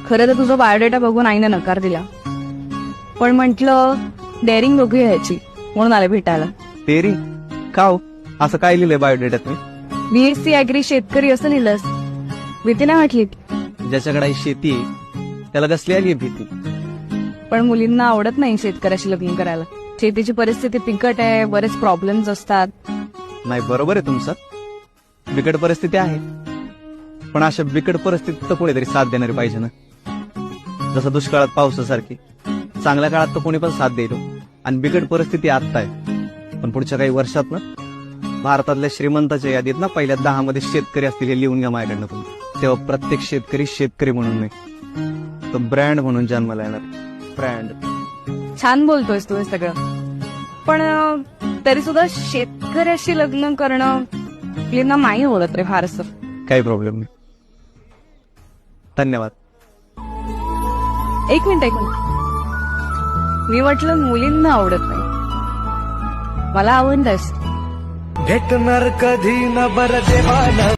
खरं तर तुझा बायोडेटा बघून आईने नकार दिला, पण म्हटलं डेअरिंग बघूया ह्याची, म्हणून आले भेटायला. तेरी का हो? असं काय लिहिलंय बायोडेटात मी? BSc ऍग्री शेतकरी असं लिहिलंस. भीती नाही वाटली? ज्याच्याकडे आई शेती आहे त्याला कसली आली भीती? पण मुलींना आवडत नाही शेतकऱ्याशी लग्न करायला. शेतीची परिस्थिती बिकट आहे, बरेच प्रॉब्लेम्स असतात. नाही, बरोबर आहे तुमचं, बिकट परिस्थिती आहे, पण अशा बिकट परिस्थितीत तर कोणीतरी साथ देणारी पाहिजे ना. जसं दुष्काळात पावसासारखी चांगल्या काळात तर कोणी पण साथ देईल, आणि बिकट परिस्थिती आत्ता आहे, पण पुढच्या काही वर्षात ना भारतातल्या श्रीमंताच्या यादीत ना पहिल्या 10 मध्ये शेतकरी असतील हे लिहून घ्या माझ्याकडनं तुम्ही. तेव्हा प्रत्येक शेतकरी शेतकरी म्हणून नाही, तो ब्रँड म्हणून जन्माला येणार. ब्रँड. छान बोलतोयस तू हे सगळं, पण तरी सुद्धा शेतकऱ्याशी लग्न करणं मुलींना नाही आवडत रे फारस. काही प्रॉब्लेम नाही. धन्यवाद. एक मिनिट. मी म्हटलं मुलींना आवडत नाही, मला आवडतंस. भेटणार कधी न बर देवाला.